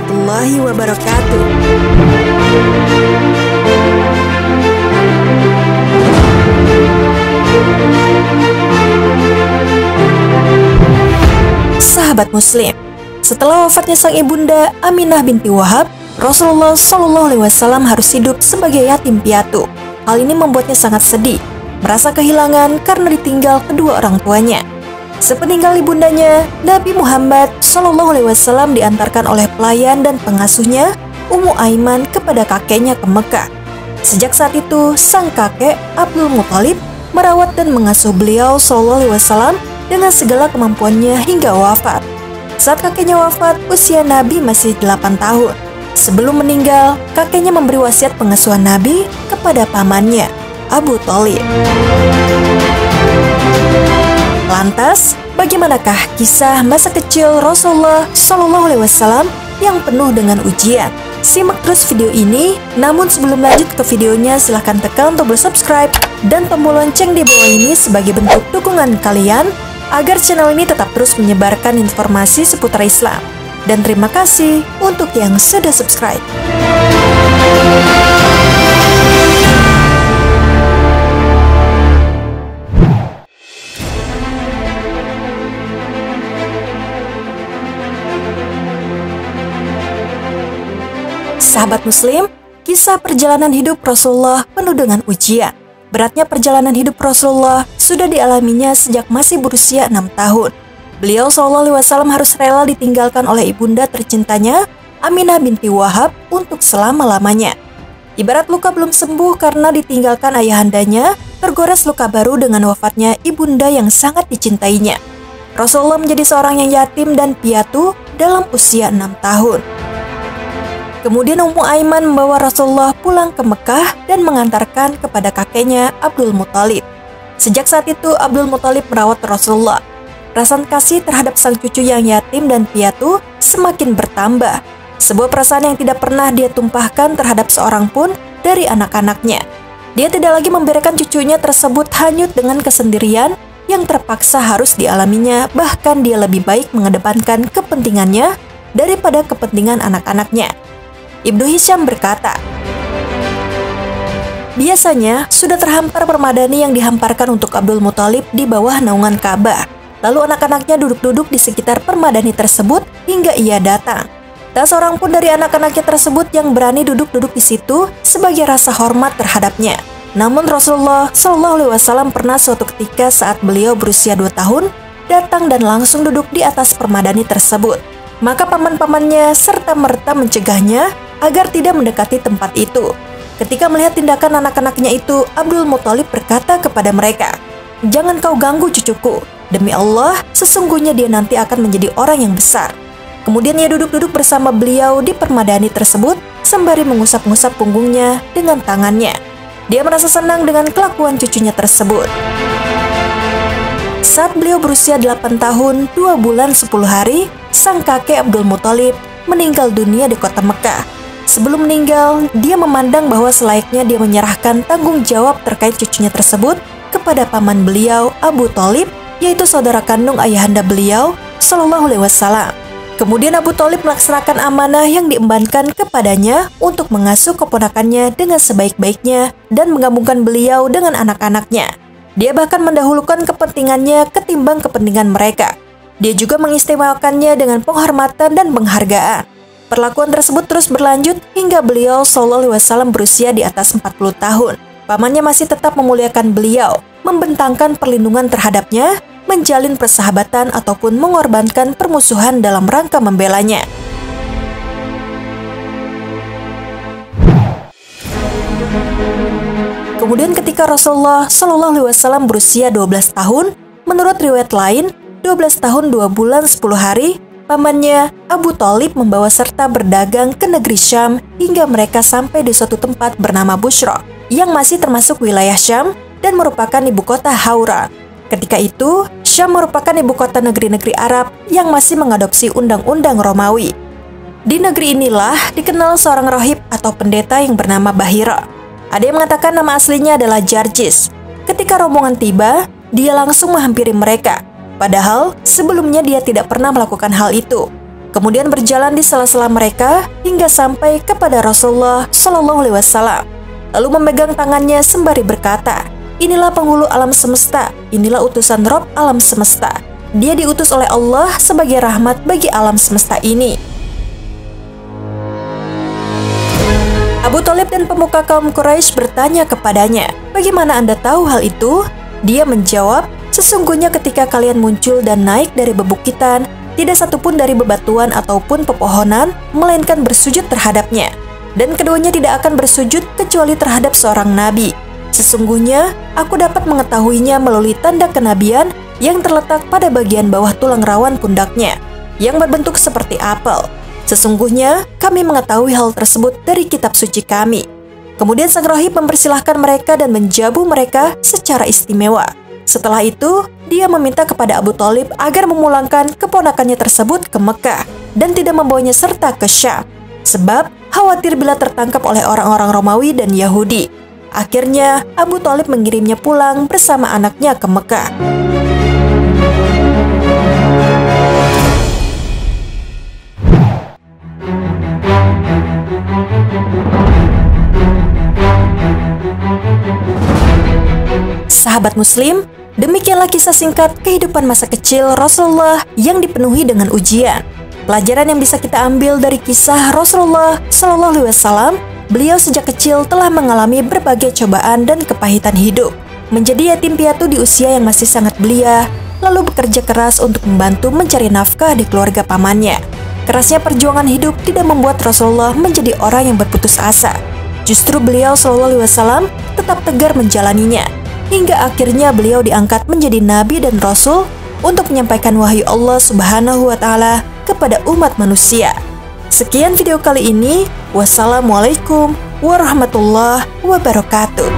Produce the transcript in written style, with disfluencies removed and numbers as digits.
warahmatullahi wabarakatuh. Sahabat Muslim, setelah wafatnya sang ibunda Aminah binti Wahab, Rasulullah SAW harus hidup sebagai yatim piatu. Hal ini membuatnya sangat sedih, merasa kehilangan karena ditinggal kedua orang tuanya. Sepeninggal ibundanya, Nabi Muhammad SAW diantarkan oleh pelayan dan pengasuhnya, Ummu Aiman, kepada kakeknya ke Mekah. Sejak saat itu, sang kakek Abdul Muthalib merawat dan mengasuh beliau SAW dengan segala kemampuannya hingga wafat. Saat kakeknya wafat, usia Nabi masih 8 tahun. Sebelum meninggal, kakeknya memberi wasiat pengasuhan Nabi kepada pamannya, Abu Thalib. Lantas, bagaimanakah kisah masa kecil Rasulullah SAW yang penuh dengan ujian? Simak terus video ini, namun sebelum lanjut ke videonya, silahkan tekan tombol subscribe dan tombol lonceng di bawah ini sebagai bentuk dukungan kalian agar channel ini tetap terus menyebarkan informasi seputar Islam. Dan terima kasih untuk yang sudah subscribe. Sahabat Muslim, kisah perjalanan hidup Rasulullah penuh dengan ujian. Beratnya perjalanan hidup Rasulullah sudah dialaminya sejak masih berusia 6 tahun. Beliau SAW harus rela ditinggalkan oleh ibunda tercintanya, Aminah binti Wahab, untuk selama-lamanya. Ibarat luka belum sembuh karena ditinggalkan ayahandanya, tergores luka baru dengan wafatnya ibunda yang sangat dicintainya. Rasulullah menjadi seorang yang yatim dan piatu dalam usia 6 tahun. Kemudian Ummu Aiman membawa Rasulullah pulang ke Mekah dan mengantarkan kepada kakeknya Abdul Muthalib. Sejak saat itu Abdul Muthalib merawat Rasulullah. Rasa kasih terhadap sang cucu yang yatim dan piatu semakin bertambah. Sebuah perasaan yang tidak pernah dia tumpahkan terhadap seorang pun dari anak-anaknya. Dia tidak lagi membiarkan cucunya tersebut hanyut dengan kesendirian yang terpaksa harus dialaminya, bahkan dia lebih baik mengedepankan kepentingannya daripada kepentingan anak-anaknya. Ibnu Hisham berkata, biasanya sudah terhampar permadani yang dihamparkan untuk Abdul Muthalib di bawah naungan Ka'bah. Lalu anak-anaknya duduk-duduk di sekitar permadani tersebut hingga ia datang. Tak seorang pun dari anak-anaknya tersebut yang berani duduk-duduk di situ sebagai rasa hormat terhadapnya. Namun Rasulullah SAW pernah suatu ketika saat beliau berusia 2 tahun datang dan langsung duduk di atas permadani tersebut. Maka paman-pamannya serta-merta mencegahnya agar tidak mendekati tempat itu. Ketika melihat tindakan anak-anaknya itu, Abdul Muthalib berkata kepada mereka, "Jangan kau ganggu cucuku. Demi Allah, sesungguhnya dia nanti akan menjadi orang yang besar." Kemudian ia duduk-duduk bersama beliau di permadani tersebut sembari mengusap-ngusap punggungnya dengan tangannya. Dia merasa senang dengan kelakuan cucunya tersebut. Saat beliau berusia 8 tahun, 2 bulan 10 hari, sang kakek Abdul Muthalib meninggal dunia di kota Mekah. Sebelum meninggal, dia memandang bahwa selayaknya dia menyerahkan tanggung jawab terkait cucunya tersebut kepada paman beliau, Abu Thalib, yaitu saudara kandung ayahanda beliau, SAW. Kemudian Abu Thalib melaksanakan amanah yang diembankan kepadanya untuk mengasuh keponakannya dengan sebaik-baiknya dan menggabungkan beliau dengan anak-anaknya. Dia bahkan mendahulukan kepentingannya ketimbang kepentingan mereka. Dia juga mengistimewakannya dengan penghormatan dan penghargaan. Perlakuan tersebut terus berlanjut hingga beliau SAW berusia di atas 40 tahun. Pamannya masih tetap memuliakan beliau, membentangkan perlindungan terhadapnya, menjalin persahabatan ataupun mengorbankan permusuhan dalam rangka membelanya. Kemudian ketika Rasulullah SAW berusia 12 tahun, menurut riwayat lain, 12 tahun 2 bulan 10 hari, pamannya Abu Thalib membawa serta berdagang ke negeri Syam hingga mereka sampai di suatu tempat bernama Bushra, yang masih termasuk wilayah Syam dan merupakan ibu kota Hauran. Ketika itu, Syam merupakan ibu kota negeri-negeri Arab yang masih mengadopsi undang-undang Romawi. Di negeri inilah dikenal seorang rahib atau pendeta yang bernama Bahira. Ada yang mengatakan nama aslinya adalah Jarjis. Ketika rombongan tiba, dia langsung menghampiri mereka. Padahal sebelumnya dia tidak pernah melakukan hal itu. kemudian berjalan di sela-sela mereka hingga sampai kepada Rasulullah Shallallahu Alaihi Wasallam, lalu memegang tangannya sembari berkata, "Inilah penghulu alam semesta, inilah utusan Rob alam semesta. Dia diutus oleh Allah sebagai rahmat bagi alam semesta ini." Abu Thalib dan pemuka kaum Quraisy bertanya kepadanya, "Bagaimana Anda tahu hal itu?" Dia menjawab, "Sesungguhnya ketika kalian muncul dan naik dari bebukitan, tidak satupun dari bebatuan ataupun pepohonan melainkan bersujud terhadapnya. Dan keduanya tidak akan bersujud kecuali terhadap seorang nabi. Sesungguhnya aku dapat mengetahuinya melalui tanda kenabian yang terletak pada bagian bawah tulang rawan pundaknya, yang berbentuk seperti apel. Sesungguhnya kami mengetahui hal tersebut dari kitab suci kami." Kemudian sang rahib mempersilahkan mereka dan menjabu mereka secara istimewa. Setelah itu, dia meminta kepada Abu Thalib agar memulangkan keponakannya tersebut ke Mekah dan tidak membawanya serta ke Syam, sebab khawatir bila tertangkap oleh orang-orang Romawi dan Yahudi. Akhirnya, Abu Thalib mengirimnya pulang bersama anaknya ke Mekah. Sahabat Muslim, demikianlah kisah singkat kehidupan masa kecil Rasulullah yang dipenuhi dengan ujian. Pelajaran yang bisa kita ambil dari kisah Rasulullah Shallallahu Alaihi Wasallam, beliau sejak kecil telah mengalami berbagai cobaan dan kepahitan hidup. Menjadi yatim piatu di usia yang masih sangat belia, lalu bekerja keras untuk membantu mencari nafkah di keluarga pamannya. Kerasnya perjuangan hidup tidak membuat Rasulullah menjadi orang yang berputus asa. Justru beliau Shallallahu Alaihi Wasallam tetap tegar menjalaninya. Hingga akhirnya beliau diangkat menjadi nabi dan rasul untuk menyampaikan wahyu Allah Subhanahu wa Ta'ala kepada umat manusia. Sekian video kali ini. Wassalamualaikum warahmatullahi wabarakatuh.